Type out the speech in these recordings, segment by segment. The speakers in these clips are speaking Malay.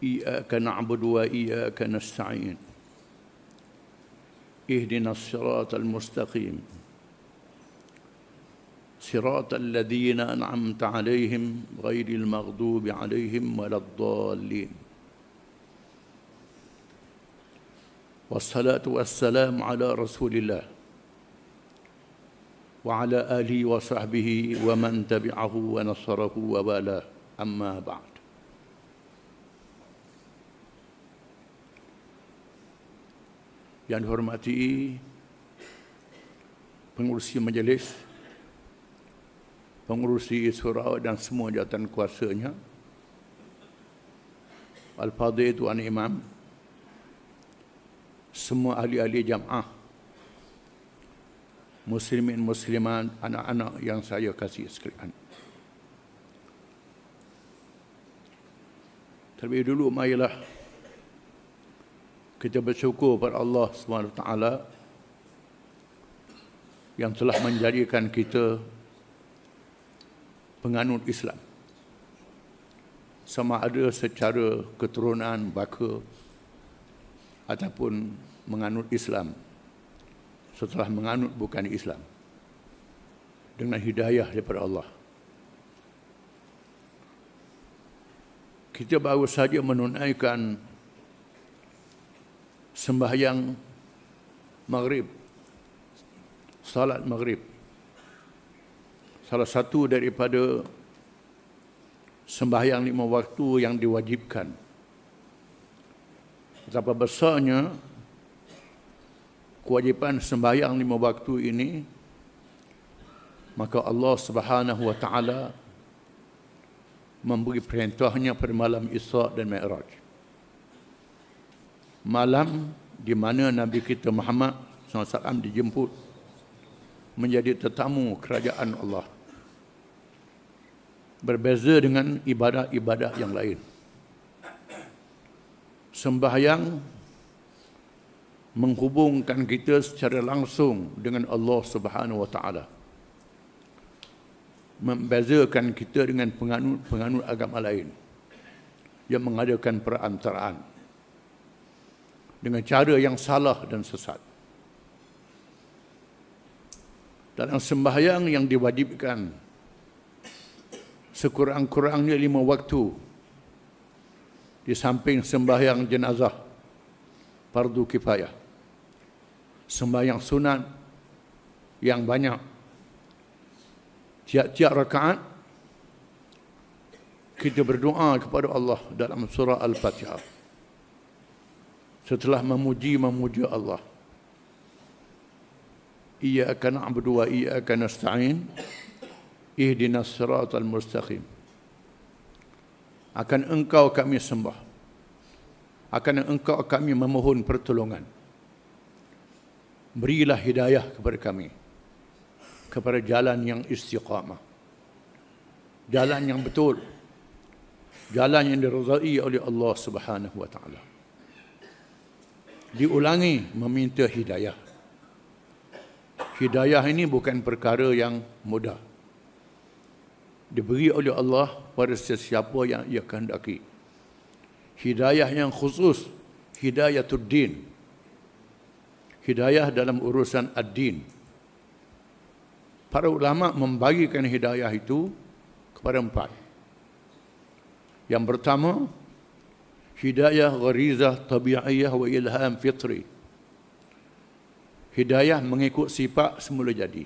إياك نعبد وإياك نستعين اهدنا الصراط المستقيم صراط الذين أنعمت عليهم غير المغضوب عليهم ولا الضالين والصلاة والسلام على رسول الله وعلى آله وصحبه ومن تبعه ونصره ووالاه أما بعد. Yang dihormati pengurusi majlis, pengurusi surau dan semua jawatan kuasanya, Al-Fadhil Tuan Imam, semua ahli-ahli jamaah, muslimin muslimat, anak-anak yang saya kasih sekalian. Terlebih dulu marilah kita bersyukur kepada Allah SWT yang telah menjadikan kita penganut Islam, sama ada secara keturunan baka ataupun menganut Islam setelah menganut bukan Islam, dengan hidayah daripada Allah. Kita baru saja menunaikan sembahyang maghrib, salat maghrib, salah satu daripada sembahyang 5 waktu yang diwajibkan. Betapa besarnya kewajipan sembahyang 5 waktu ini, maka Allah Subhanahu wa taala memberi perintahnya pada malam Isra' dan Mi'raj. Malam di mana Nabi kita Muhammad SAW dijemput menjadi tetamu kerajaan Allah. Berbeza dengan ibadah-ibadah yang lain. Sembahyang menghubungkan kita secara langsung dengan Allah Subhanahu wa taala. Membezakan kita dengan penganut agama lain yang mengadakan perantaraan dengan cara yang salah dan sesat. Dalam sembahyang yang diwajibkan sekurang-kurangnya 5 waktu, di samping sembahyang jenazah fardu kifayah, sembahyang sunat yang banyak, tiap-tiap rakaat kita berdoa kepada Allah dalam surah Al-Fatihah. Setelah memuji Allah, Iyyaka na'budu wa iyyaka nasta'in ihdinas siratal mustaqim. Akan Engkau kami sembah, akan Engkau kami memohon pertolongan. Berilah hidayah kepada kami kepada jalan yang istiqamah, jalan yang betul, jalan yang diridai oleh Allah Subhanahu wa taala. Diulangi meminta hidayah. Hidayah ini bukan perkara yang mudah. Diberi oleh Allah pada sesiapa yang ia kehendaki. Hidayah yang khusus, hidayatul din. Hidayah dalam urusan ad-din. Para ulama membagikan hidayah itu kepada 4. Yang pertama, hidayah gharizah tabi'iyah wa ilham fitri. Hidayah mengikut sifat semula jadi.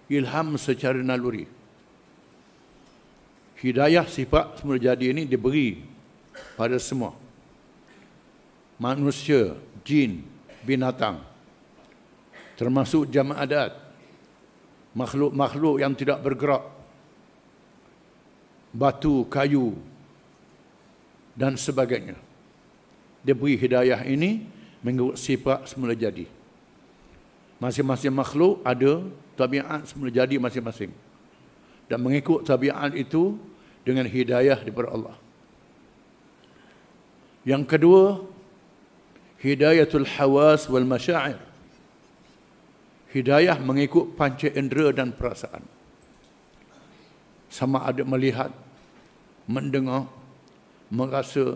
Ilham secara naluri. Hidayah sifat semula jadi ini diberi pada semua. Manusia, jin, binatang, termasuk jamadat, makhluk-makhluk yang tidak bergerak, batu, kayu, dan sebagainya. Dia beri hidayah ini mengikut sifat semula jadi. Masing-masing makhluk ada tabiat semula jadi masing-masing. Dan mengikut tabiat itu dengan hidayah daripada Allah. Yang kedua, hidayatul hawas wal masyair. Hidayah mengikut panca indera dan perasaan. Sama ada melihat, mendengar, merasa,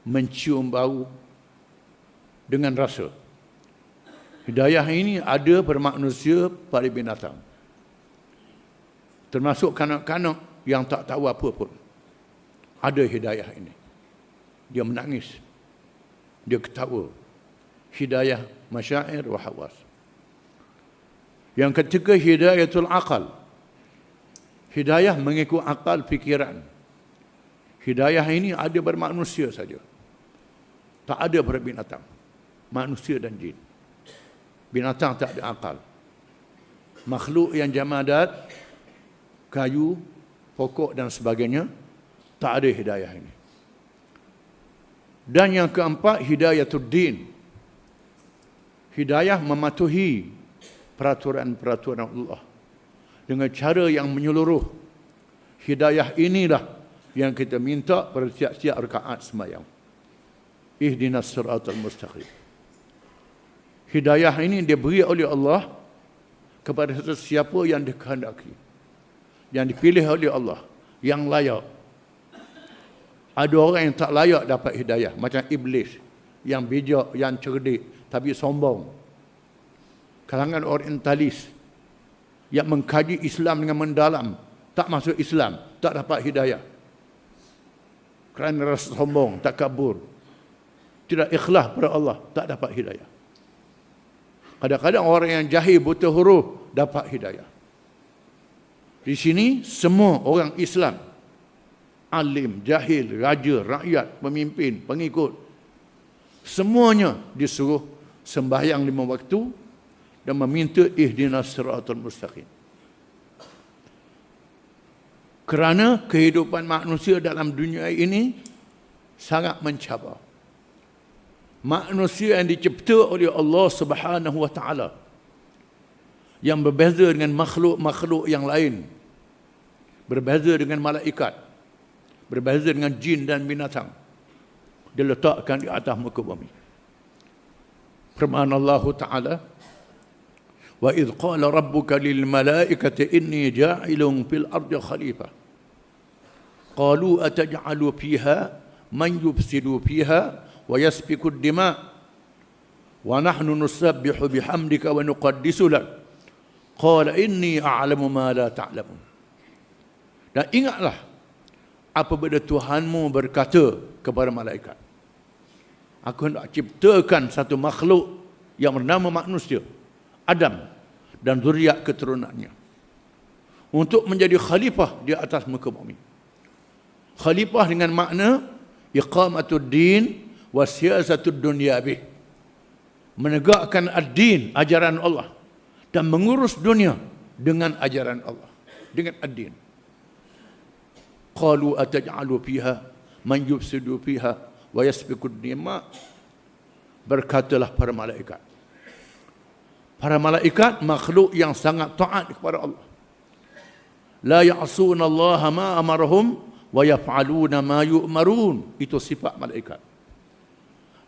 mencium bau dengan rasa. Hidayah ini ada pada manusia, pada binatang. Termasuk kanak-kanak yang tak tahu apa pun. Ada hidayah ini. Dia menangis. Dia ketawa. Hidayah masyair wa hawas. Yang ketiga, hidayatul aqal. Hidayah mengikut akal fikiran. Hidayah ini ada pada manusia saja. Tak ada pada binatang. Manusia dan jin. Binatang tak ada akal. Makhluk yang jamadat, kayu, pokok dan sebagainya, tak ada hidayah ini. Dan yang keempat, hidayatul din. Hidayah mematuhi peraturan-peraturan Allah dengan cara yang menyeluruh. Hidayah inilah yang kita minta pada setiap rakaat sembahyang. Ihdinas siratal mustaqim. Hidayah ini diberi oleh Allah kepada sesiapa yang dikehendaki, yang dipilih oleh Allah, yang layak. Ada orang yang tak layak dapat hidayah, macam iblis, yang bijak, yang cerdik, tapi sombong. Kalangan orientalis yang mengkaji Islam dengan mendalam, tak masuk Islam, tak dapat hidayah. Kerana rasa sombong, takabur, tidak ikhlas pada Allah, tak dapat hidayah. Kadang-kadang orang yang jahil, buta huruf, dapat hidayah. Di sini semua orang Islam, alim, jahil, raja, rakyat, pemimpin, pengikut, semuanya disuruh sembahyang 5 waktu dan meminta ihdinas siratal mustaqim. Kerana kehidupan manusia dalam dunia ini sangat mencabar. Manusia yang dicipta oleh Allah Subhanahu wa taala, yang berbeza dengan makhluk-makhluk yang lain, berbeza dengan malaikat, berbeza dengan jin dan binatang, diletakkan di atas muka bumi. Firman Allah Ta'ala, wa idh qala rabbuka lil malaikati inni ja'ilun fil ardi khalifah qalu ataj'alu fiha man yufsidu fiha wa yasfiku ad-dima wa nahnu nusabbihu bihamdika wa nuqaddisu lak qala inni a'lamu ma la ta'lamun. Dan ingatlah apabila Tuhanmu berkata kepada malaikat, aku hendak ciptakan satu makhluk yang bernama manusia, Adam dan zuriat keturunannya, untuk menjadi khalifah di atas muka bumi. Khalifah dengan makna iqamatud din wa siyasatud dunya bih, menegakkan ad-din, ajaran Allah, dan mengurus dunia dengan ajaran Allah, dengan ad-din. Qalu ataj'alu fiha man yufsidu fiha wa yasfiku ad-dima. Berkatalah para malaikat. Para malaikat makhluk yang sangat taat kepada Allah. La ya'suna Allah ma amarahum wa yaf'aluna ma yu'marun. Itu sifat malaikat.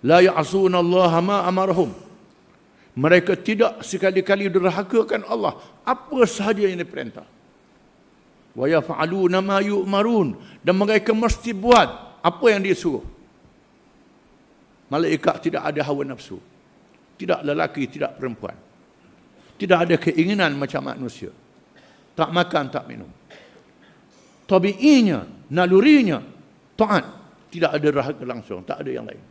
La ya'suna Allah ma amarahum. Mereka tidak sekali-kali derhakakan Allah apa sahaja yang diperintah. Wa yaf'aluna ma yu'marun, dan mereka mesti buat apa yang disuruh. Malaikat tidak ada hawa nafsu, tidak lelaki, tidak perempuan, tidak ada keinginan macam manusia, tak makan, tak minum. Tabi'inya, nalurinya taat, tidak ada rahaka langsung, tak ada yang lain.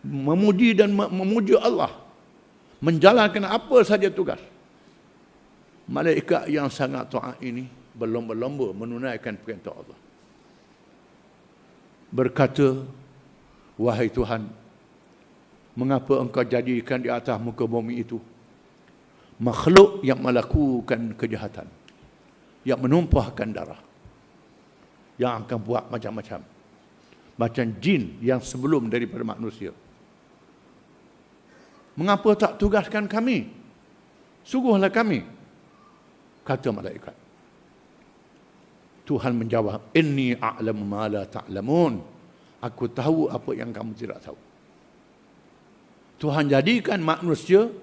Memuji dan memuji Allah, menjalankan apa saja tugas. Malaikat yang sangat taat ini berlomba-lomba menunaikan perintah Allah. Berkata, wahai Tuhan, mengapa engkau jadikan di atas muka bumi itu makhluk yang melakukan kejahatan, yang menumpahkan darah, yang akan buat macam-macam, macam jin yang sebelum daripada manusia. Mengapa tak tugaskan kami? Suruhlah kami. Kata malaikat. Tuhan menjawab, inni a'lamu ma la ta'lamun. Aku tahu apa yang kamu tidak tahu. Tuhan jadikan manusia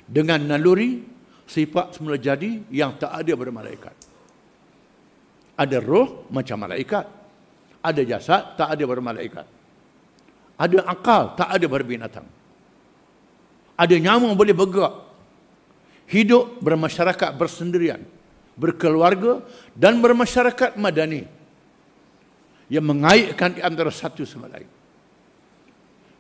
dengan naluri, sifat semula jadi yang tak ada pada malaikat. Ada roh macam malaikat, Ada jasad, tak ada bermalaikat. Ada akal, tak ada berbinatang. Ada nyawa boleh bergerak. Hidup bermasyarakat bersendirian, berkeluarga dan bermasyarakat madani yang mengaitkan di antara satu sama lain.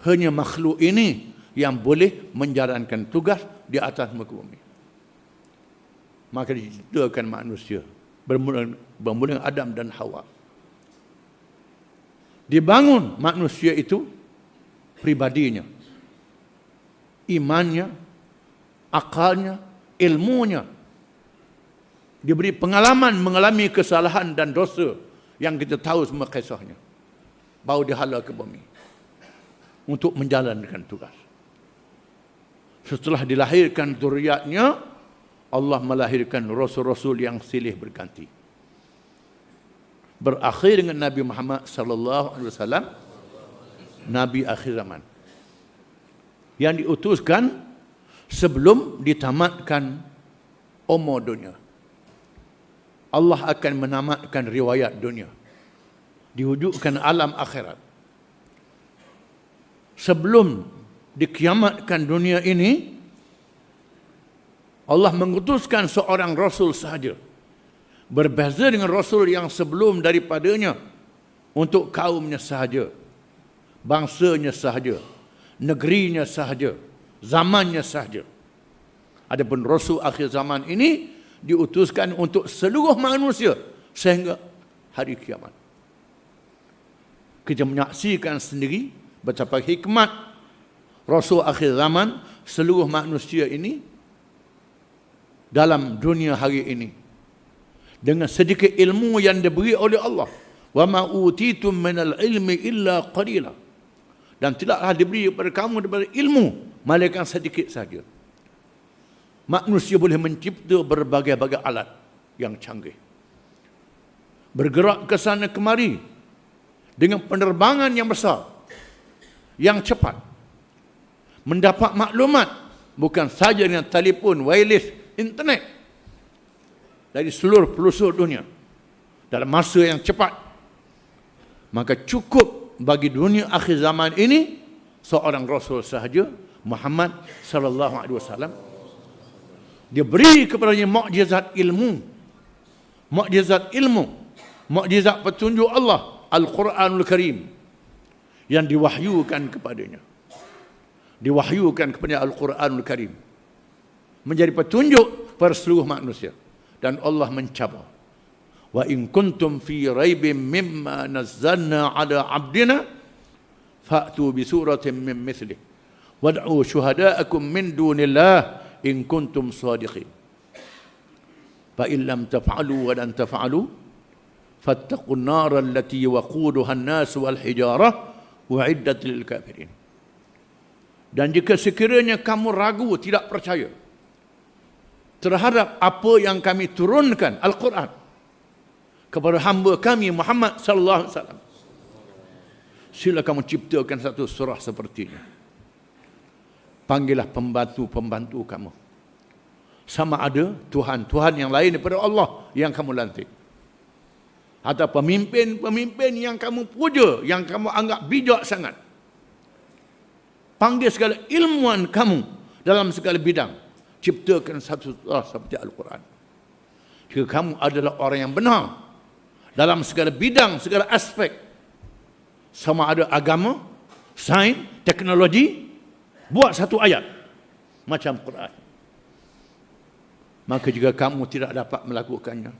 Hanya makhluk ini yang boleh menjalankan tugas di atas muka bumi. Maka diciptakan manusia bermula Adam dan Hawa. Dibangun manusia itu pribadinya, imannya, akalnya, ilmunya. Diberi pengalaman mengalami kesalahan dan dosa yang kita tahu semua kisahnya. Baru dihala ke bumi untuk menjalankan tugas. Setelah dilahirkan zuriatnya, Allah melahirkan rasul-rasul yang silih berganti. Berakhir dengan Nabi Muhammad sallallahu alaihi wasallam, Nabi akhir zaman. Yang diutuskan sebelum ditamatkan umur dunia. Allah akan menamatkan riwayat dunia. Diwujudkan alam akhirat. Sebelum dikiamatkan dunia ini, Allah mengutuskan seorang Rasul sahaja. Berbeza dengan Rasul yang sebelum daripadanya untuk kaumnya sahaja, bangsanya sahaja, negerinya sahaja, zamannya sahaja. Adapun Rasul akhir zaman ini diutuskan untuk seluruh manusia sehingga hari kiamat. Kita menyaksikan sendiri betapa hikmat Rasul akhir zaman seluruh manusia ini dalam dunia hari ini dengan sedikit ilmu yang diberi oleh Allah. Wa ma utitum minal ilmi illa qalila. Dan tidaklah diberi kepada kamu daripada ilmu malaikat sedikit saja. Manusia boleh mencipta berbagai-bagai alat yang canggih. Bergerak ke sana kemari dengan penerbangan yang besar, yang cepat. Mendapat maklumat bukan saja dengan telefon wireless, internet dari seluruh pelosok dunia dalam masa yang cepat. Maka cukup bagi dunia akhir zaman ini seorang Rasul sahaja, Muhammad sallallahu alaihi wasallam. Dia beri kepadanya mukjizat ilmu, mukjizat petunjuk Allah, Al-Quranul Karim yang diwahyukan kepadanya. Diwahyukan kepada Al-Quranul Karim menjadi petunjuk pada seluruh manusia. Dan Allah mencabar, wa in kuntum fi raibin mimma nazzalna ala abdina fa'tu bi suratin min mithlih wad'u syuhada'akum min dunillah in kuntum sadiqin. Fa in lam taf'alu wa lan taf'alu fattaqun nar allati waquduha an-nas wal hijarah u'iddat lil kafirin. Dan jika sekiranya kamu ragu, tidak percaya terhadap apa yang kami turunkan Al-Quran kepada hamba kami Muhammad sallallahu alaihi wasallam, sila kamu ciptakan satu surah sepertinya. Panggillah pembantu-pembantu kamu. Sama ada Tuhan yang lain daripada Allah yang kamu lantik, atau pemimpin-pemimpin yang kamu puja, yang kamu anggap bijak sangat. Panggil segala ilmuwan kamu dalam segala bidang. Ciptakan satu surah seperti Al-Quran. Jika kamu adalah orang yang benar dalam segala bidang, segala aspek, sama ada agama, sains, teknologi, buat satu ayat macam Quran. Maka jika kamu tidak dapat melakukannya,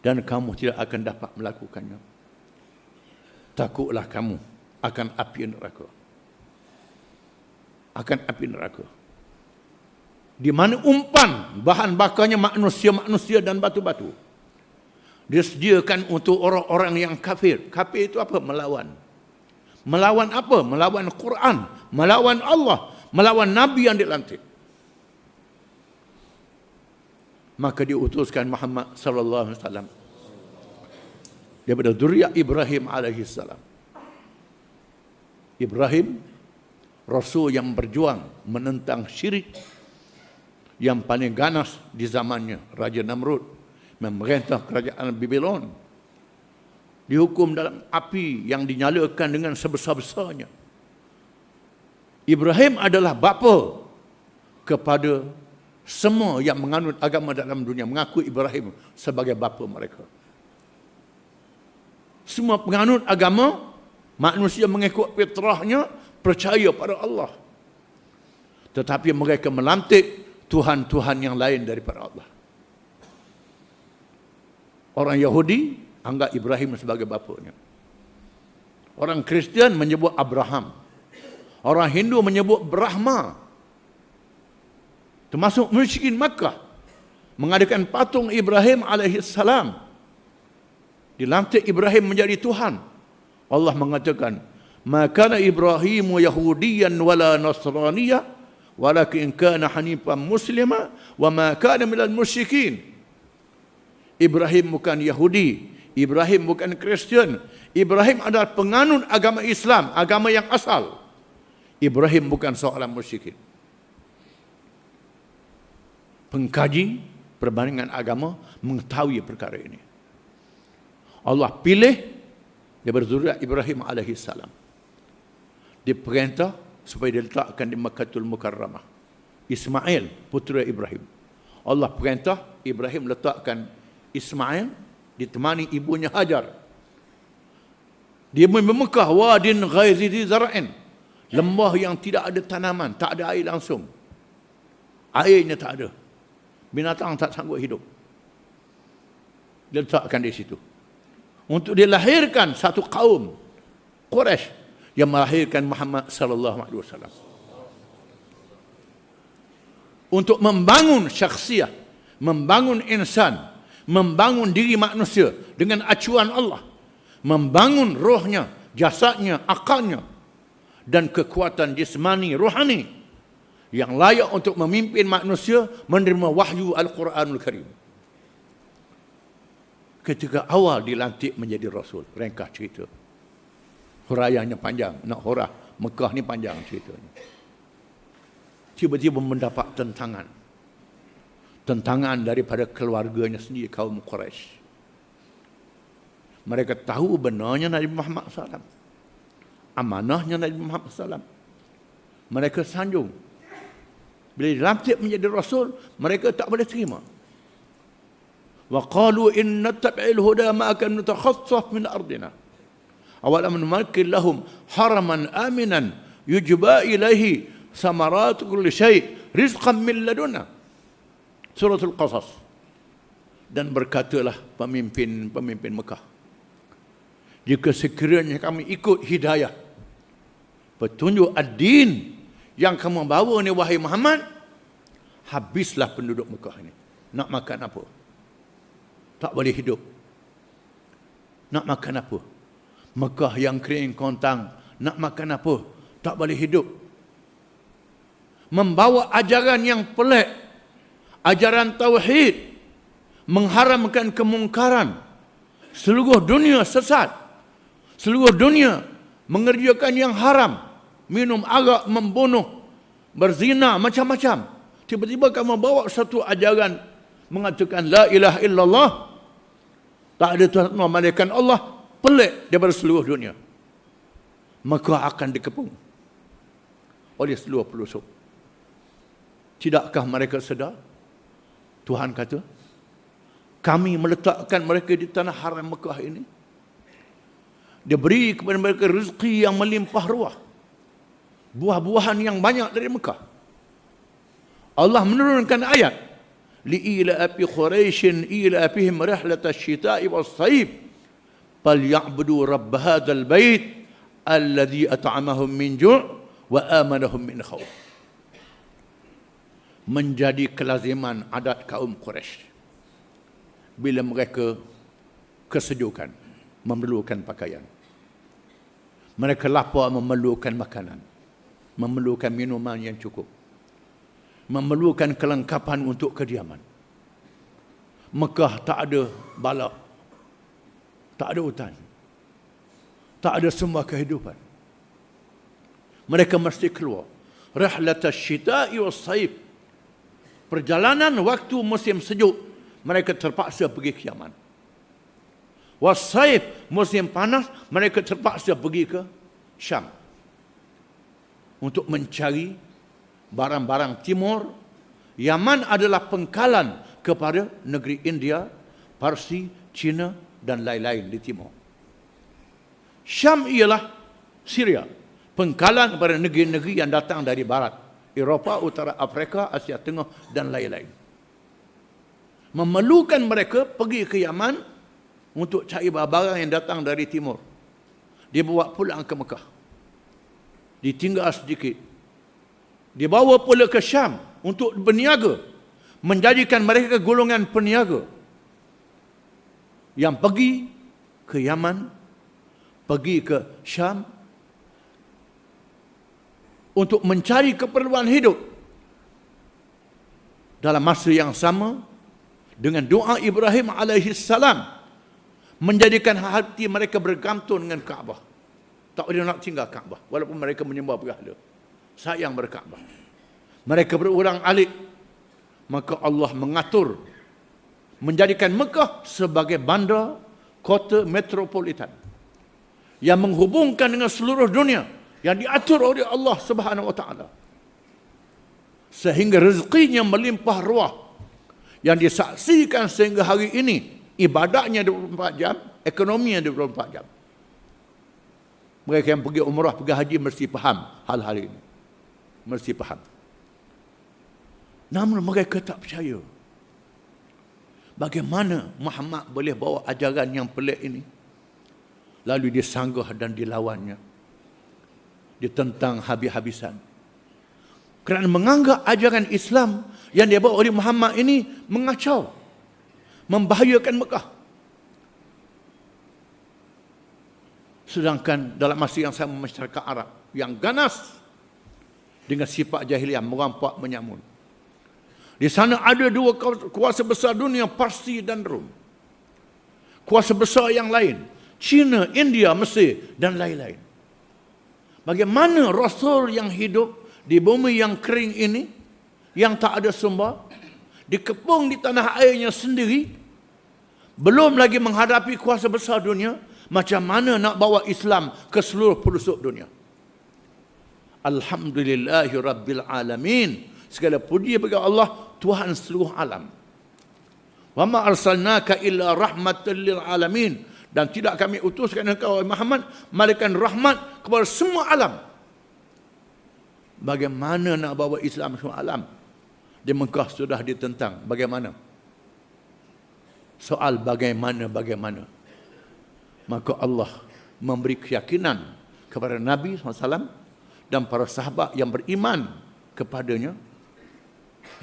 dan kamu tidak akan dapat melakukannya, takutlah kamu akan api neraka. Akan api neraka. Di mana umpan bahan bakarnya manusia dan batu-batu. Disediakan untuk orang-orang yang kafir. Kafir itu apa? Melawan. Melawan apa? Melawan Quran, melawan Allah, melawan Nabi yang dilantik. Maka diutuskan Muhammad sallallahu alaihi wasallam daripada zuriat Ibrahim alaihi salam. Ibrahim Rasul yang berjuang menentang syirik, yang paling ganas di zamannya, Raja Namrud memerintah kerajaan Babylon. dihukum dalam api yang dinyalakan dengan sebesar-besarnya. Ibrahim adalah bapa kepada semua yang menganut agama dalam dunia, mengaku Ibrahim sebagai bapa mereka. Semua penganut agama, manusia mengikut fitrahnya, percaya pada Allah. Tetapi mereka melantik Tuhan-Tuhan yang lain daripada Allah. Orang Yahudi anggap Ibrahim sebagai bapanya. Orang Kristian menyebut Abraham. Orang Hindu menyebut Brahma. Termasuk musyrikin Makkah mengadakan patung Ibrahim alaihissalam. Dilantik Ibrahim menjadi Tuhan. Allah mengatakan, "Ma kana Ibrahimu Yahudiyan wala Nasraniyya, walakin kana hanifan muslima wa ma kana minal musyrikin." Ibrahim bukan Yahudi, Ibrahim bukan Kristian. Ibrahim adalah penganut agama Islam, agama yang asal. Ibrahim bukan seorang musyrikin. Pengkaji perbandingan agama mengetahui perkara ini. Allah pilih daripada zuriat Ibrahim alaihissalam. Diperintah supaya diletakkan di Makkatul Mukarramah. Ismail, putera Ibrahim. Allah perintah Ibrahim letakkan Ismail ditemani ibunya Hajar. Dia memekah wadin ghairi zara'in, lembah yang tidak ada tanaman, tak ada air langsung. Airnya tak ada. Binatang tak sanggup hidup. Dia letakkan di situ. Untuk dilahirkan satu kaum Quraisy yang melahirkan Muhammad sallallahu alaihi wasallam. Untuk membangun syakhsiah, membangun insan, membangun diri manusia dengan acuan Allah, membangun rohnya, jasadnya, akalnya, dan kekuatan jismani, rohani yang layak untuk memimpin manusia menerima wahyu Al-Quranul Karim. Ketika awal dilantik menjadi Rasul, ringkas cerita. Huraiannya panjang, nak hurah Mekah ni panjang ceritanya. Tiba-tiba mendapat tentangan daripada keluarganya sendiri, kaum Quraisy. Mereka tahu benarnya Nabi Muhammad SAW, amanahnya Nabi Muhammad SAW. Mereka sanjung. Bila dilantik menjadi Rasul, mereka tak boleh terima. Wa qalu inna tabi'il huda ma'aka nutakhassaf min ardina awalam numakkil lahum haraman aminan yujba ilaihi samaratu kulli syai' rizqan min ladunna. Suratul Qasas. Dan berkatalah pemimpin Mekah, jika sekiranya kami ikut hidayah, petunjuk ad-din yang kamu bawa ni wahai Muhammad, habislah penduduk Mekah ini. Nak makan apa? Tak boleh hidup. Nak makan apa? Mekah yang kering kontang, nak makan apa? Tak boleh hidup. Membawa ajaran yang pelik, ajaran tauhid, mengharamkan kemungkaran. Seluruh dunia sesat. Seluruh dunia mengerjakan yang haram, minum arak, membunuh, berzina, macam-macam. Tiba-tiba kamu bawa satu ajaran mengatakan la ilaha illallah, tak ada Tuhan melainkan Allah, pelik daripada seluruh dunia. Maka akan dikepung oleh seluruh pelosok. Tidakkah mereka sedar? Tuhan kata, kami meletakkan mereka di tanah haram Mekah ini. Dia beri kepada mereka rezeki yang melimpah ruah, buah-buahan yang banyak dari Mekah. Allah menurunkan ayat, li'ilaafi Quraisyin ilafihim rihlata syita'i was-sayf falyabudu rabb hadzal bait alladzi at'amahum min ju' wa amanahum min khauf. Menjadi kelaziman adat kaum Quraisy bila mereka kesejukan, memerlukan pakaian, mereka lapar, memerlukan makanan, memerlukan minuman yang cukup, memerlukan kelengkapan untuk kediaman. Mekah tak ada balak, tak ada hutan, tak ada semua kehidupan. Mereka mesti keluar. Rihlat asy-syita'i was-sayf. Perjalanan waktu musim sejuk, mereka terpaksa pergi ke Yaman. Wasaif, musim panas, mereka terpaksa pergi ke Syam untuk mencari barang-barang timur. Yaman adalah pengkalan kepada negeri India, Parsi, China dan lain-lain di timur. Syam ialah Syria, pengkalan kepada negeri-negeri yang datang dari barat, Eropah, Utara Afrika, Asia Tengah dan lain-lain. Memerlukan mereka pergi ke Yaman untuk cari barang yang datang dari timur. Dia bawa pulang ke Mekah. Ditinggal sedikit. Dibawa pula ke Syam untuk berniaga. Menjadikan mereka golongan peniaga. Yang pergi ke Yaman, pergi ke Syam untuk mencari keperluan hidup. Dalam masa yang sama, dengan doa Ibrahim alaihissalam, menjadikan hati mereka bergantung dengan Kaabah. Tak boleh nak tinggal Kaabah, walaupun mereka menyembah berhala. Sayang berkaabah. Mereka berulang alik. Maka Allah mengatur, menjadikan Mekah sebagai bandar, kota metropolitan yang menghubungkan dengan seluruh dunia, yang diatur oleh Allah Subhanahu Wa Taala, sehingga rezekinya melimpah ruah, yang disaksikan sehingga hari ini. Ibadahnya 24 jam, ekonominya 24 jam. Mereka yang pergi umrah, pergi haji mesti faham hal-hal ini. Mesti faham. Namun mereka tak percaya. Bagaimana Muhammad boleh bawa ajaran yang pelik ini? Lalu dia sanggah dan dilawannya. Ditentang habis-habisan. Kerana menganggap ajaran Islam yang dia bawa oleh Muhammad ini mengacau, membahayakan Mekah. Sedangkan dalam masa yang sama, masyarakat Arab yang ganas dengan sifat jahiliah, merampak, menyamun. Di sana ada dua kuasa besar dunia, Parsi dan Rom. Kuasa besar yang lain, China, India, Mesir dan lain-lain. Bagaimana Rasul yang hidup di bumi yang kering ini, yang tak ada sumber, dikepung di tanah airnya sendiri, belum lagi menghadapi kuasa besar dunia, macam mana nak bawa Islam ke seluruh pelosok dunia? Alhamdulillahi Rabbil Alamin. Segala puji bagi Allah, Tuhan seluruh alam. Wa ma arsalnaka illa rahmatan lil alamin. Dan tidak kami utuskan engkau Muhammad melainkan rahmat kepada semua alam. Bagaimana nak bawa Islam semua alam? Di Mekah sudah ditentang. Bagaimana? Soal bagaimana. Maka Allah memberi keyakinan kepada Nabi SAW dan para sahabat yang beriman kepadanya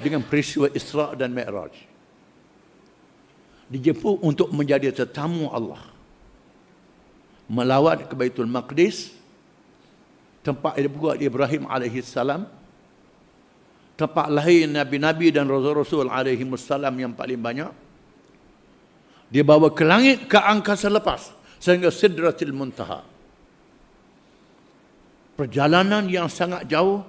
dengan peristiwa Isra' dan Mi'raj. Dijemput untuk menjadi tetamu Allah. Melawat ke Baitul Maqdis, tempat dibuat Ibrahim alaihissalam, tempat lahir Nabi-Nabi dan Rasul-Rasul alaihimussalam yang paling banyak. Dibawa ke langit, ke angkasa lepas, sehingga Sidratil Muntaha. Perjalanan yang sangat jauh,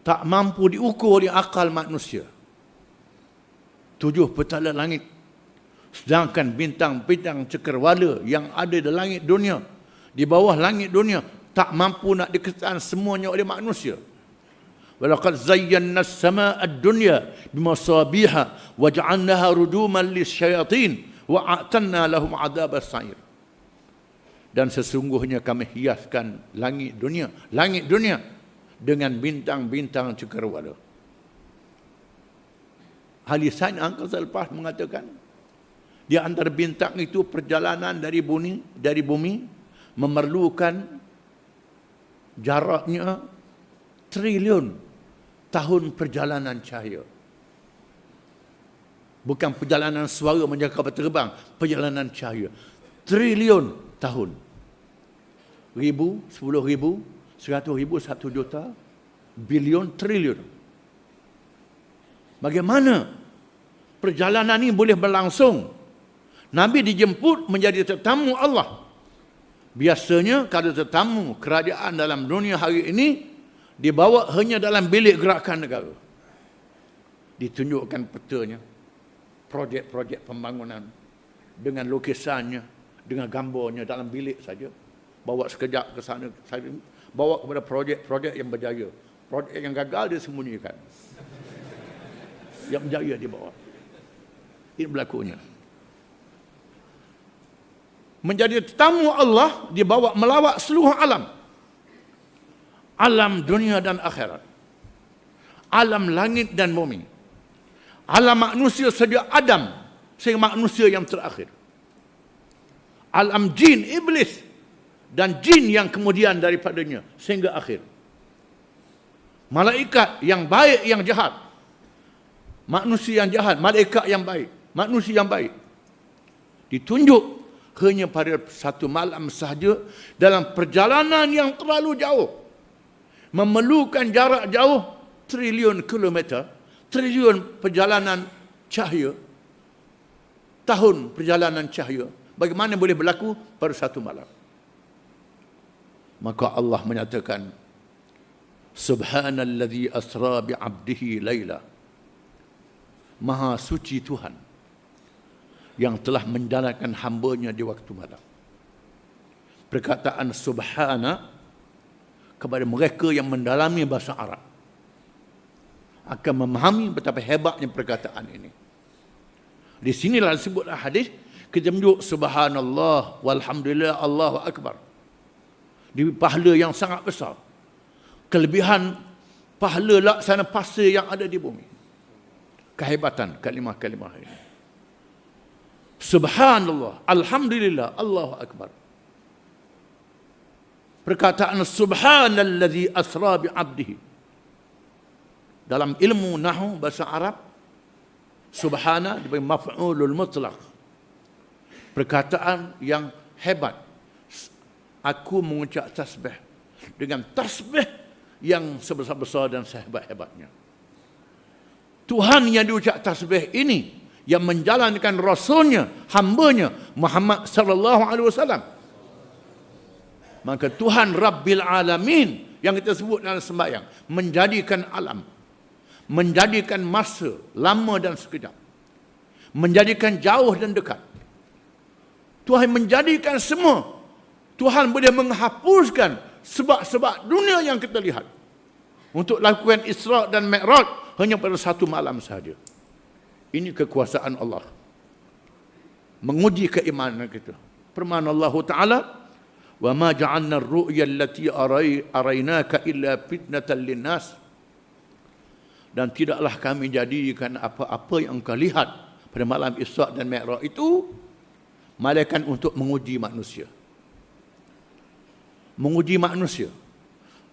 tak mampu diukur oleh akal manusia. 7 petala langit. Sedangkan bintang-bintang cakrawala yang ada di langit dunia, di bawah langit dunia, tak mampu nak dikesan semuanya oleh manusia. Walaqad zayyana as-samaa'a ad-dunya bimasabiha wa ja'alnaha rujuman lisyayatin wa a'tanna lahum 'adzabas sa'ir. Dan sesungguhnya kami hiaskan langit dunia dengan bintang-bintang cakrawala. Ahli sains angkasa lepas mengatakan, di antara bintang itu perjalanan dari bumi memerlukan jaraknya triliun tahun perjalanan cahaya. Bukan perjalanan suara menjaga kapal terbang, perjalanan cahaya. Triliun tahun. 1,000, 10,000, 100,000, 1 juta, bilion, triliun. Bagaimana perjalanan ini boleh berlangsung? Nabi dijemput menjadi tetamu Allah. Biasanya kalau tetamu kerajaan dalam dunia hari ini dibawa hanya dalam bilik gerakan negara. Ditunjukkan petanya, projek-projek pembangunan dengan lukisannya, dengan gambarnya dalam bilik saja. Bawa sekejap ke sana, bawa kepada projek-projek yang berjaya. Projek yang gagal dia sembunyikan. Yang berjaya dia bawa. Ini berlakunya. Menjadi tetamu Allah, dia bawa melawat seluruh alam. Alam dunia dan akhirat. Alam langit dan bumi. Alam manusia sejak Adam sehingga manusia yang terakhir. Alam jin, iblis dan jin yang kemudian daripadanya sehingga akhir. Malaikat yang baik, yang jahat. Manusia yang jahat, malaikat yang baik, manusia yang baik. Ditunjuk hanya pada satu malam sahaja dalam perjalanan yang terlalu jauh. Memerlukan jarak jauh triliun kilometer, triliun perjalanan cahaya, tahun perjalanan cahaya. Bagaimana boleh berlaku pada satu malam? Maka Allah menyatakan, Subhanalladzi asra bi'abdihi laila. Maha suci Tuhan yang telah menjalankan hambanya di waktu malam. Perkataan Subhana kepada mereka yang mendalami bahasa Arab akan memahami betapa hebatnya perkataan ini. Di sinilah disebutlah hadis, kita menyebut Subhanallah walhamdulillah Allahu Akbar. Di pahala yang sangat besar. Kelebihan pahala laksana pasir yang ada di bumi. Kehebatan kalimah-kalimah ini. Subhanallah, alhamdulillah, Allahu Akbar. Perkataan Subhanalladzi asra bi'abdihi. Dalam ilmu nahwu bahasa Arab, Subhana diberi maf'ulul mutlaq. Perkataan yang hebat. Aku mengucap tasbih dengan tasbih yang sebesar-besar dan sehebat-hebatnya. Tuhan yang diucap tasbih ini yang menjalankan rasulnya, hambanya Muhammad sallallahu alaihi wasallam. Maka Tuhan Rabbil Alamin yang kita sebut dalam sembahyang menjadikan alam, menjadikan masa lama dan sekejap, menjadikan jauh dan dekat. Tuhan menjadikan semua. Tuhan boleh menghapuskan sebab-sebab dunia yang kita lihat untuk lakukan Isra dan Mi'raj hanya pada satu malam sahaja. Ini kekuasaan Allah. Menguji keimanan kita. Firman Allah Ta'ala, "Wa ma ja'alna ar-ru'ya allati araynaka illa fitnatan lin-nas." Dan tidaklah kami jadikan apa-apa yang engkau lihat pada malam Isra dan Mi'raj itu malaikat untuk menguji manusia. Menguji manusia.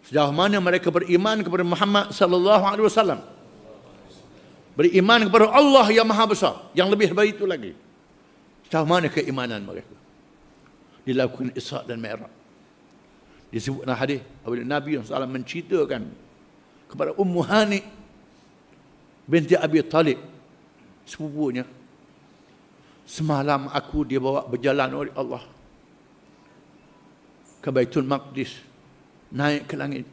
Sejauh mana mereka beriman kepada Muhammad sallallahu alaihi wasallam. Beriman kepada Allah yang Maha Besar, yang lebih baik itu lagi. Sejauh mana keimanan mereka. Dilakukan Isra dan Mi'raj. Disebutkan hadis apabila Nabi SAW menceritakan kepada Ummu Hani binti Abi Talib, sepupunya, semalam aku dibawa berjalan oleh Allah ke Baitul Maqdis, naik ke langit.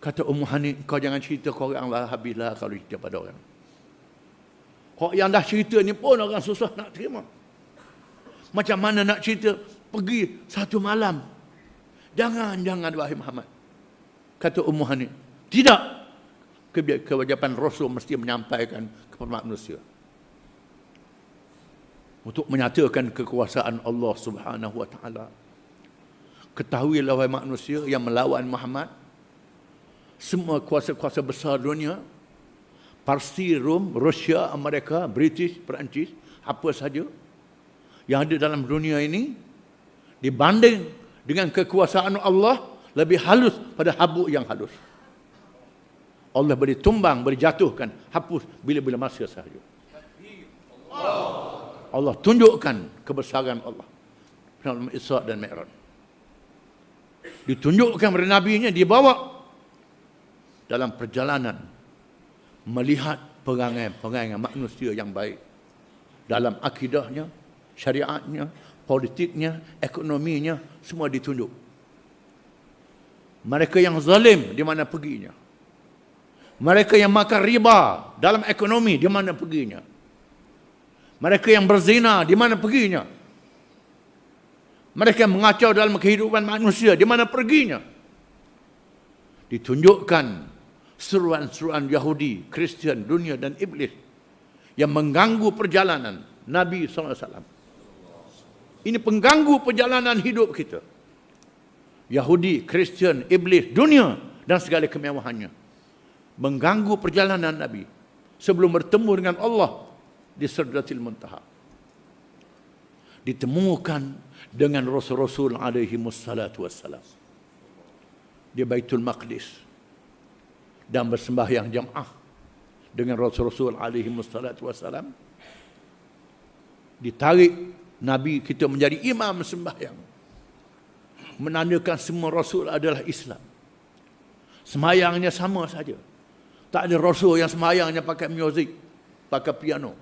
Kata Ummu Hani, kau jangan cerita ke orang lah, habislah kalau cerita pada orang. Kau yang dah cerita ni pun orang susah nak terima. Macam mana nak cerita pergi satu malam? Jangan wahai Muhammad. Kata Ummu Hani, tidak. Kewajipan Rasul mesti menyampaikan kepada manusia. Untuk menyatakan kekuasaan Allah Subhanahu wa Ta'ala. Ketahuilah wahai manusia yang melawan Muhammad, semua kuasa-kuasa besar dunia, Parsi, Rom, Rusia, Amerika, British, Perancis, apa saja yang ada dalam dunia ini, dibanding dengan kekuasaan Allah, lebih halus pada habuk yang halus. Allah boleh tumbang, boleh jatuhkan, hapus bila-bila masa sahaja. Allah tunjukkan kebesaran Allah dalam Isra dan Mi'raj. Ditunjukkan kepada Nabi-Nya, dibawa dalam perjalanan melihat perangai-perangai manusia yang baik dalam akidahnya, syariatnya, politiknya, ekonominya, semua ditunjuk. Mereka yang zalim di mana perginya. Mereka yang makan riba dalam ekonomi di mana perginya. Mereka yang berzina, di mana perginya? Mereka yang mengacau dalam kehidupan manusia, di mana perginya? Ditunjukkan seruan-seruan Yahudi, Kristian, dunia dan iblis yang mengganggu perjalanan Nabi SAW. Ini pengganggu perjalanan hidup kita. Yahudi, Kristian, iblis, dunia dan segala kemewahannya mengganggu perjalanan Nabi sebelum bertemu dengan Allah di Sidratil Muntaha. Ditemukan dengan Rasul-Rasul alaihi wassalatu wassalam di Baitul Maqdis dan bersembahyang jamaah dengan Rasul-Rasul alaihi wassalatu wassalam. Ditarik Nabi kita menjadi imam sembahyang, menandakan semua Rasul adalah Islam. Sembahyangnya sama saja. Tak ada Rasul yang sembahyangnya pakai muzik, pakai piano.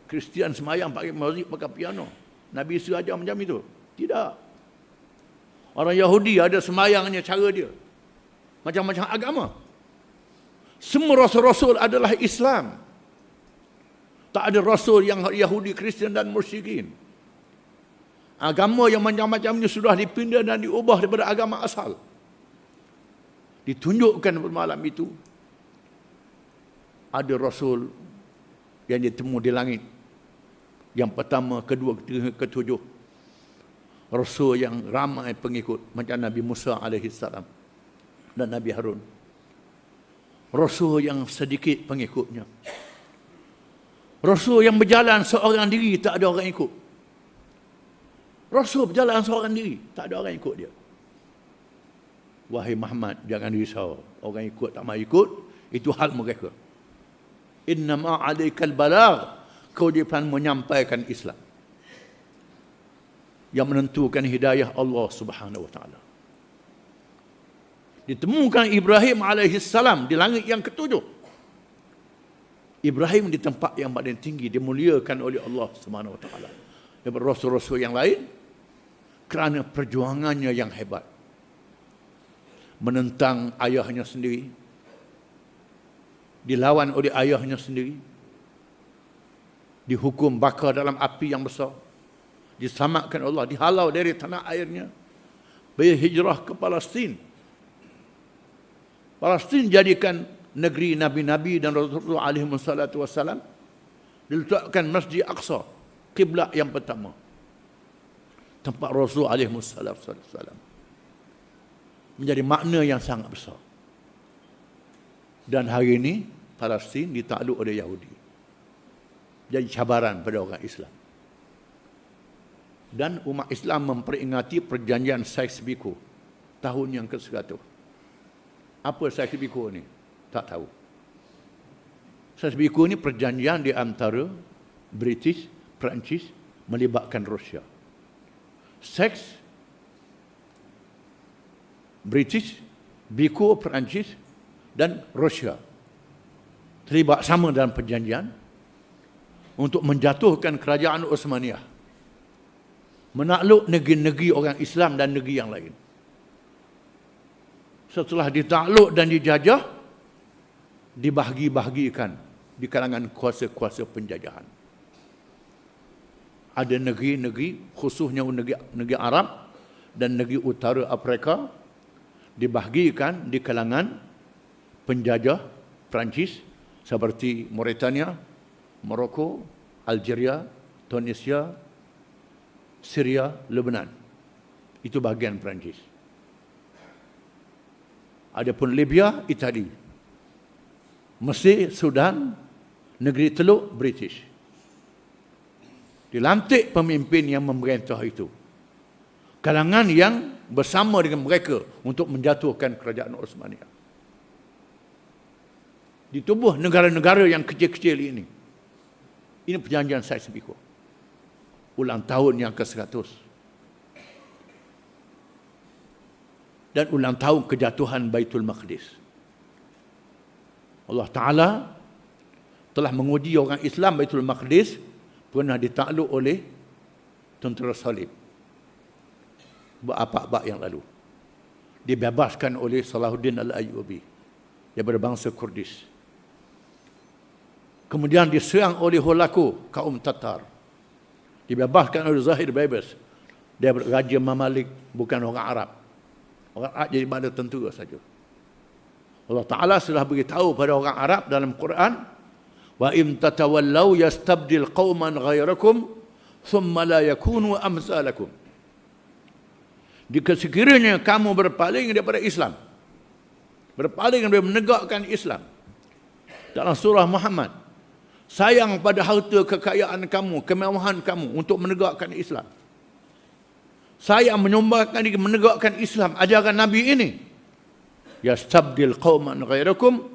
Kristian sembahyang pakai muzik, pakai piano. Nabi ajar macam itu? Tidak. Orang Yahudi ada sembahyangnya cara dia. Macam-macam agama. Semua Rasul-Rasul adalah Islam. Tak ada Rasul yang Yahudi, Kristian dan musyrikin. Agama yang macam-macamnya sudah dipindah dan diubah daripada agama asal. Ditunjukkan pada malam itu ada Rasul yang ditemu di langit. Yang pertama, kedua, ketiga, ketujuh. Rasul yang ramai pengikut macam Nabi Musa AS dan Nabi Harun. Rasul yang sedikit pengikutnya. Rasul yang berjalan seorang diri, tak ada orang ikut. Rasul berjalan seorang diri, tak ada orang ikut dia. Wahai Muhammad, jangan risau. Orang ikut tak mau ikut, itu hal mereka. Innama alaikal balagh. Kewajipan menyampaikan Islam. Yang menentukan hidayah Allah Subhanahu wa taala. Ditemukan Ibrahim alaihissalam di langit yang ketujuh. Ibrahim di tempat yang paling tinggi, dimuliakan oleh Allah Subhanahu wa taala daripada rasul-rasul yang lain kerana perjuangannya yang hebat. Menentang ayahnya sendiri, dilawan oleh ayahnya sendiri, dihukum bakar dalam api yang besar, diselamatkan Allah, dihalau dari tanah airnya, berhijrah ke Palestin. Palestin jadikan negeri Nabi-Nabi dan Rasulullah alaihi wassalatu wassalam. Diletakkan Masjid Aqsa, kiblat yang pertama. Tempat Rasul alaihi wassalatu wassalam. Menjadi makna yang sangat besar. Dan hari ini Palestin ditakluk oleh Yahudi. Jadi cabaran pada orang Islam. Dan umat Islam memperingati perjanjian Sykes-Picot tahun yang ke-100. Apa Sykes-Picot ni? Tak tahu. Sykes-Picot ni perjanjian di antara British, Perancis melibatkan Rusia. Sykes, British, Picot, Perancis dan Rusia terlibat sama dalam perjanjian untuk menjatuhkan kerajaan Osmaniyah, menakluk negeri-negeri orang Islam dan negeri yang lain. Setelah ditakluk dan dijajah, dibahagi-bahagikan di kalangan kuasa-kuasa penjajahan. Ada negeri-negeri, khususnya negeri Arab dan negeri utara Afrika, dibahagikan di kalangan penjajah Perancis seperti Mauritania, Morocco, Algeria, Tunisia, Syria, Lebanon. Itu bahagian Perancis. Adapun Libya, Itali. Mesir, Sudan, negeri Teluk, British. Dilantik pemimpin yang memerintah itu. Kalangan yang bersama dengan mereka untuk menjatuhkan kerajaan Osmaniyah. Di tubuh negara-negara yang kecil-kecil ini. Ini perjanjian Sykes-Picot. Ulang tahun yang ke-100. Dan ulang tahun kejatuhan Baitul Maqdis. Allah Ta'ala telah menguji orang Islam. Baitul Maqdis pernah ditakluk oleh tentera salib berabad-abad yang lalu. Dibebaskan oleh Salahuddin Al-Ayyubi daripada bangsa Kurdis. Kemudian diserang oleh Holaku, kaum Tatar. Dibebaskan oleh Zahir bebas. Dia Raja Mamalik, bukan orang Arab. Orang Arab jadi bandar tentera saja. Allah Ta'ala sudah beritahu pada orang Arab dalam Quran, wa im tatawallaw yastabdil qauman ghairakum thumma la yakunu amsalakum. Jika sekiranya kamu berpaling daripada Islam, berpaling daripada menegakkan Islam, dalam surah Muhammad, sayang pada harta kekayaan kamu, kemewahan kamu untuk menegakkan Islam, sayang menyumbangkan diri menegakkan Islam, ajaran Nabi ini, yastabdil qauman ghairakum,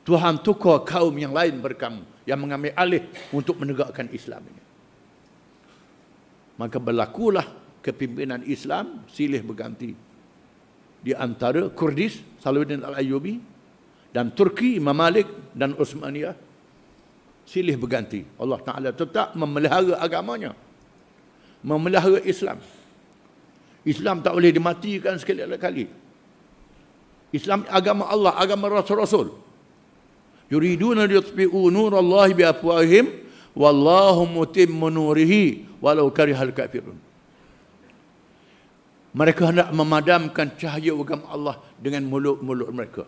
Tuhan tukar kaum yang lain berkamu, yang mengambil alih untuk menegakkan Islam ini. Maka berlakulah kepimpinan Islam silih berganti di antara Kurdis, Salahuddin Al-Ayyubi, dan Turki, Imam Malik dan Utsmaniyah, silih berganti. Allah Ta'ala tetap memelihara agamanya, memelihara Islam. Islam tak boleh dimatikan sekali-kali. Islam agama Allah, agama Rasul-Rasul. Yuriduna liyutfi'u nurallahi biafwahihim wallahu mutimmu nurihi walau karihal kafirun. Mereka hendak memadamkan cahaya agama Allah dengan mulut-mulut mereka.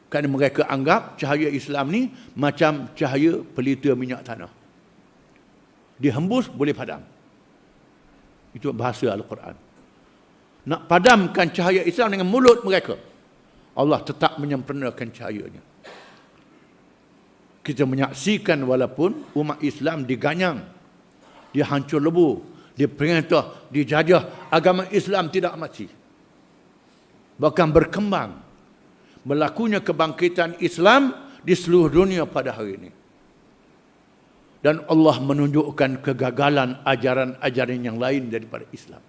Kerana mereka anggap cahaya Islam ni macam cahaya pelita minyak tanah. Dihembus boleh padam. Itu bahasa Al-Quran. Nak padamkan cahaya Islam dengan mulut mereka, Allah tetap menyempurnakan cahayanya. Kita menyaksikan walaupun umat Islam diganyang, dihancur lebur, diperintah, dijajah, agama Islam tidak mati. Bahkan berkembang. Berlakunya kebangkitan Islam di seluruh dunia pada hari ini. Dan Allah menunjukkan kegagalan ajaran-ajaran yang lain daripada Islam.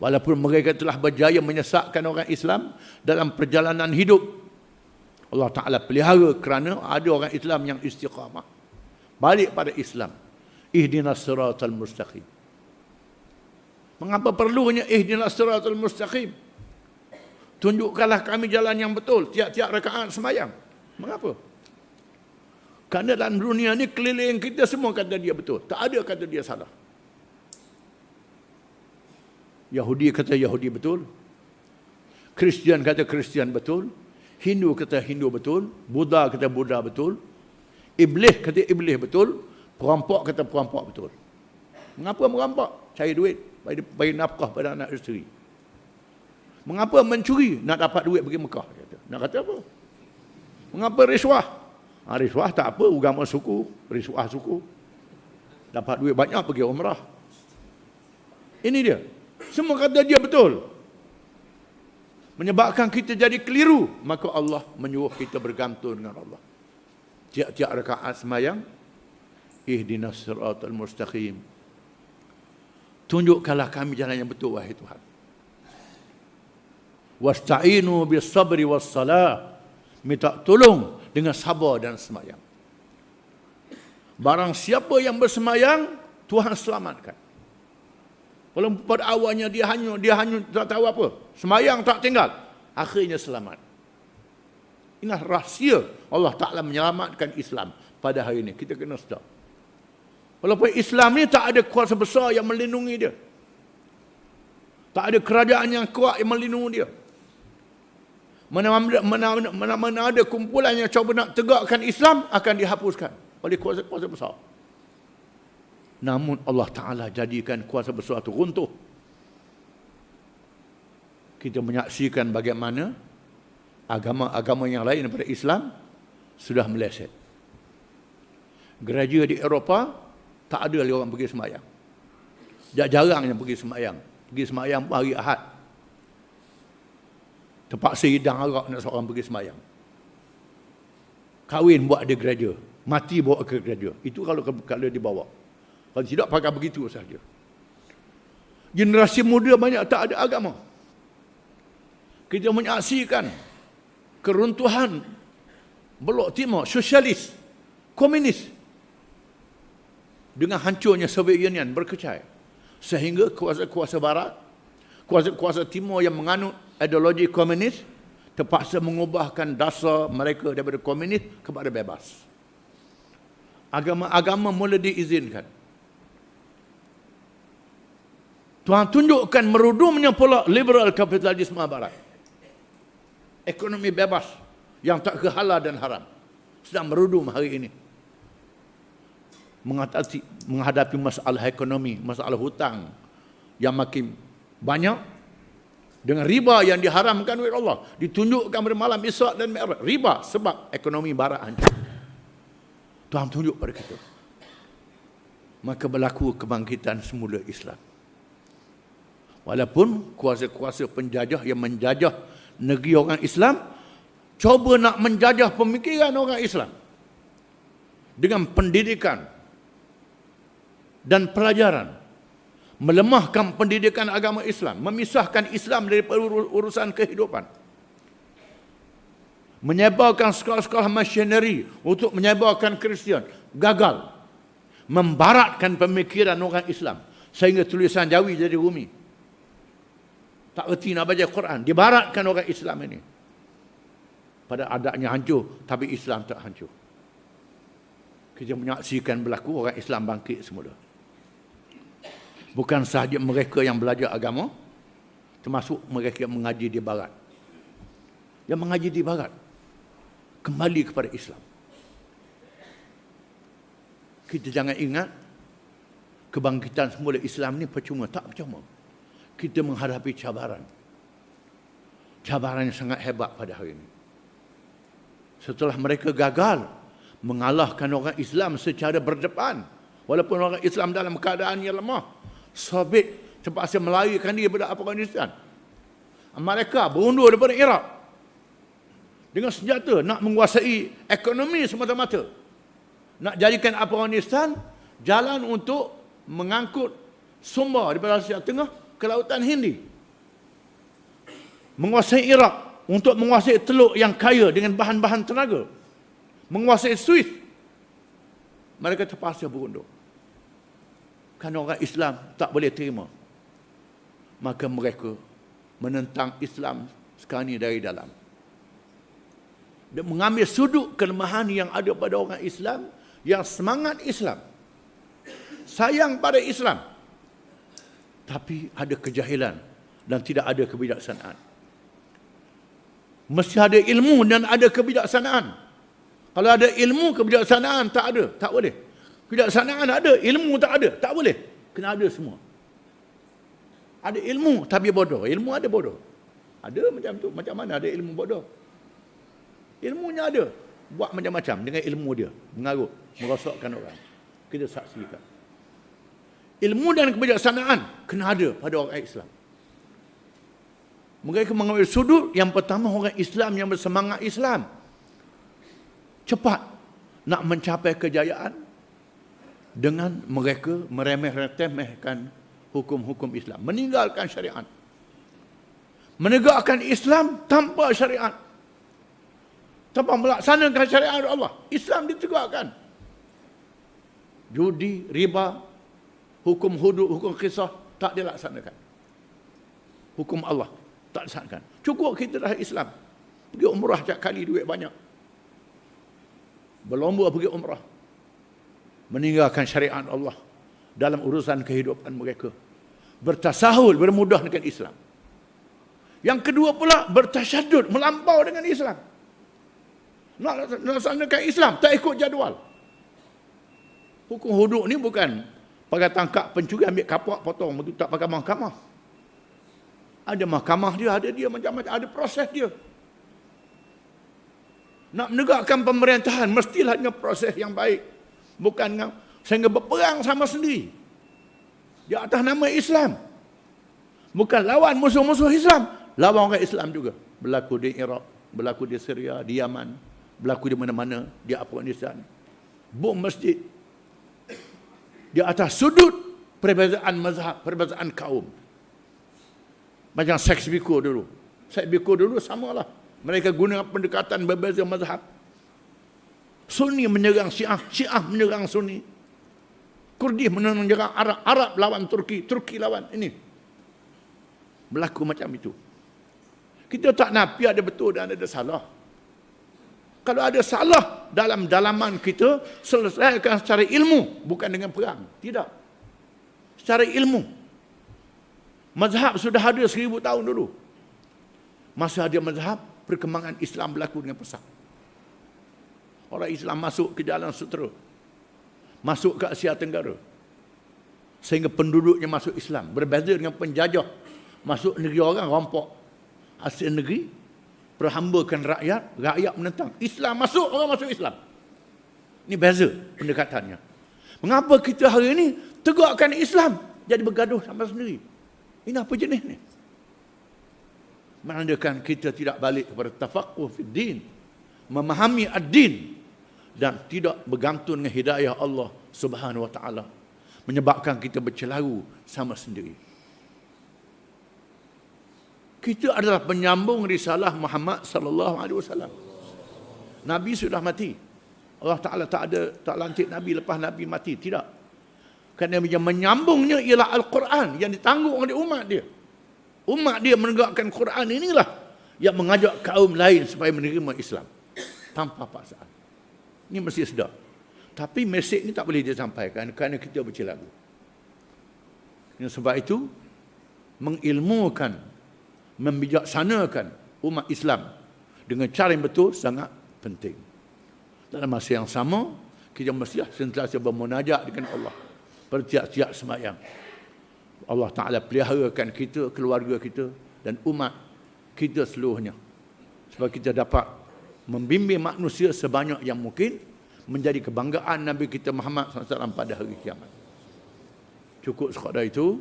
Walaupun mereka telah berjaya menyesatkan orang Islam dalam perjalanan hidup, Allah Ta'ala pelihara kerana ada orang Islam yang istiqamah. Balik pada Islam. Ihdinas siratal mustaqim. Mengapa perlunya ihdinas siratal mustaqim? Tunjukkanlah kami jalan yang betul tiap-tiap rakaat sembahyang. Mengapa? Kerana dalam dunia ni keliling kita semua kata dia betul. Tak ada kata dia salah. Yahudi kata Yahudi betul. Kristian kata Kristian betul. Hindu kata Hindu betul. Buddha kata Buddha betul. Iblis kata Iblis betul. Perampok kata perampok betul. Mengapa merampok? Cari duit. Bagi nafkah pada anak isteri. Mengapa mencuri? Nak dapat duit pergi Mekah. Nak kata apa? Mengapa riswah? Riswah tak apa, agama suku, riswah suku. Dapat duit banyak pergi umrah. Ini dia. Semua kata dia betul. Menyebabkan kita jadi keliru. Maka Allah menyuruh kita bergantung dengan Allah. Tiap-tiap rakaat sembahyang, ihdinas siratal mustaqim. Tunjukkanlah kami jalan yang betul, wahai Tuhan. Wasta'inu bis sabri was salah. Minta tolong dengan sabar dan sembahyang. Barang siapa yang bersembahyang, Tuhan selamatkan. Walaupun pada awalnya dia hanyut tak tahu apa. Sembahyang tak tinggal, akhirnya selamat. Inilah rahsia Allah Ta'ala menyelamatkan Islam pada hari ini. Kita kena sedar. Walaupun Islam ni tak ada kuasa besar yang melindungi dia. Tak ada kerajaan yang kuat yang melindungi dia. Mana ada kumpulan yang cuba nak tegakkan Islam, akan dihapuskan oleh kuasa-kuasa besar. Namun Allah Ta'ala jadikan kuasa besar itu runtuh. Kita menyaksikan bagaimana agama-agama yang lain daripada Islam sudah meleset. Gereja di Eropah tak ada orang pergi sembahyang. Jarang yang pergi sembahyang. Pergi sembahyang hari Ahad. Terpaksa hidang arak nak seorang pergi sembahyang. Kahwin buat ada gereja. Mati bawa ke gereja. Itu kalau dibawa. Kalau tidak, pakai begitu saja. Generasi muda banyak tak ada agama. Kita menyaksikan keruntuhan Blok Timur, sosialis, komunis. Dengan hancurnya Soviet Union berkecai. Sehingga kuasa-kuasa barat, kuasa-kuasa timur yang menganut ideologi komunis terpaksa mengubahkan dasar mereka daripada komunis kepada bebas. Agama-agama mula diizinkan. Tuhan tunjukkan merudumnya pula liberal kapitalisme barat. Ekonomi bebas yang tak ke halal dan haram sedang merudum hari ini. Menghadapi masalah ekonomi, masalah hutang yang makin banyak dengan riba yang diharamkan oleh Allah. Ditunjukkan pada malam Isra' dan Mi'raj. Riba sebab ekonomi barat hancur. Tuhan tunjuk pada kita. Maka berlaku kebangkitan semula Islam. Walaupun kuasa-kuasa penjajah yang menjajah negeri orang Islam cuba nak menjajah pemikiran orang Islam dengan pendidikan dan pelajaran, melemahkan pendidikan agama Islam, memisahkan Islam daripada urusan kehidupan, menyebarkan sekolah-sekolah misioneri untuk menyebarkan Kristian, gagal, membaratkan pemikiran orang Islam sehingga tulisan Jawi jadi Rumi. Tak erti nak baca Quran. Dibaratkan orang Islam ini. Pada adatnya hancur, tapi Islam tak hancur. Kita menyaksikan berlaku orang Islam bangkit semula. Bukan sahaja mereka yang belajar agama, termasuk mereka yang mengaji di barat. Yang mengaji di barat, kembali kepada Islam. Kita jangan ingat, kebangkitan semula Islam ni percuma. Tak percuma. Kita menghadapi cabaran. Cabaran yang sangat hebat pada hari ini. Setelah mereka gagal mengalahkan orang Islam secara berdepan, walaupun orang Islam dalam keadaan yang lemah, Soviet terpaksa melarikan diri daripada Afghanistan. Mereka berundur daripada Iraq dengan senjata nak menguasai ekonomi semata-mata. Nak jadikan Afghanistan jalan untuk mengangkut sumber daripada Asia Tengah ke Lautan Hindi. Menguasai Iraq untuk menguasai Teluk yang kaya dengan bahan-bahan tenaga. Menguasai Swiss. Mereka terpaksa berundur. Kerana orang Islam tak boleh terima. Maka mereka menentang Islam sekarang ini dari dalam. Dan mengambil sudut kelemahan yang ada pada orang Islam, yang semangat Islam, sayang pada Islam, tapi ada kejahilan dan tidak ada kebijaksanaan. Mesti ada ilmu dan ada kebijaksanaan. Kalau ada ilmu, kebijaksanaan tak ada, tak boleh. Kebijaksanaan ada, ilmu tak ada, tak boleh. Kena ada semua. Ada ilmu tapi bodoh. Ilmu ada bodoh. Ada macam tu. Macam mana ada ilmu bodoh? Ilmunya ada. Buat macam-macam dengan ilmu dia. Mengarut, merosakkan orang. Kita saksikan. Ilmu dan kebijaksanaan kena ada pada orang Islam. Mereka mengambil sudut yang pertama, orang Islam yang bersemangat Islam cepat nak mencapai kejayaan dengan mereka meremeh-temehkan hukum-hukum Islam, meninggalkan syariat, menegakkan Islam tanpa syariat, tanpa melaksanakan syariat Allah. Islam ditegakkan. Judi, riba, hukum hudud, hukum kisah tak dilaksanakan. Hukum Allah tak dilaksanakan. Cukup kita dah Islam. Pergi umrah setiap kali, duit banyak. Berlomba pergi umrah. Meninggalkan syariat Allah dalam urusan kehidupan mereka. Bertasahul, bermudah dengan Islam. Yang kedua pula, bertasyadud, melampau dengan Islam. Nak laksanakan Islam, tak ikut jadual. Hukum hudud ni bukan pakai tangkap pencuri, ambil kapak, potong. Begitu tak pakai mahkamah. Ada mahkamah dia, ada dia macam-macam. Ada proses dia. Nak menegakkan pemerintahan, mestilah dengan proses yang baik. Bukan sehingga berperang sama sendiri. Di atas nama Islam. Bukan lawan musuh-musuh Islam. Lawan orang Islam juga. Berlaku di Iraq, berlaku di Syria, di Yaman. Berlaku di mana-mana, di Afghanistan. Bom masjid. Di atas sudut perbezaan mazhab, perbezaan kaum. Macam seks biku dulu. Seks biku dulu samalah. Mereka guna pendekatan berbeza mazhab. Sunni menyerang Syiah, Syiah menyerang Sunni. Kurdi menyerang Arab, Arab lawan Turki, Turki lawan ini. Berlaku macam itu. Kita tak nafi ada betul dan ada salah. Kalau ada salah dalam dalaman kita, selesaikan secara ilmu, bukan dengan perang. Tidak. Secara ilmu. Mazhab sudah ada 1000 tahun dulu. Masa ada mazhab, perkembangan Islam berlaku dengan pesat. Orang Islam masuk ke dalam sutera. Masuk ke Asia Tenggara. Sehingga penduduknya masuk Islam. Berbeza dengan penjajah. Masuk negeri orang, rampok hasil negeri, perhambakan rakyat, rakyat menentang. Islam masuk, orang masuk Islam. Ini beza pendekatannya. Mengapa kita hari ini tegakkan Islam jadi bergaduh sama sendiri? Ini apa jenis ni? Menandakan kita tidak balik kepada tafaqquh fid din, memahami ad-din dan tidak bergantung dengan hidayah Allah Subhanahu wa taala, menyebabkan kita bercelaru sama sendiri. Kita adalah penyambung risalah Muhammad sallallahu alaihi wasallam. Nabi sudah mati. Allah Taala tak lantik Nabi lepas Nabi mati, tidak. Kerana yang menyambungnya ialah Al-Quran yang ditanggung oleh umat dia. Umat dia menegakkan Quran inilah yang mengajak kaum lain supaya menerima Islam tanpa paksaan. Ini mesti sedar. Tapi mesej ini tak boleh disampaikan kerana kita bercelaru. Sebab itu mengilmukan, membijaksanakan umat Islam dengan cara yang betul sangat penting. Dalam masa yang sama, kita mesti sentiasa bermunajat dengan Allah pada tiap-tiap sembahyang. Allah Ta'ala peliharakan kita, keluarga kita dan umat kita seluruhnya. Supaya kita dapat membimbing manusia sebanyak yang mungkin menjadi kebanggaan Nabi kita Muhammad SAW pada hari kiamat. Cukup sekadar itu.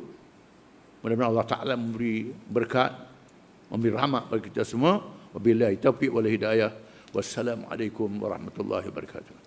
Mudah-mudahan Allah Ta'ala memberi berkat, memberi rahmat bagi kita semua. Wabillahi taufiq wal hidayah. Wassalamualaikum warahmatullahi wabarakatuh.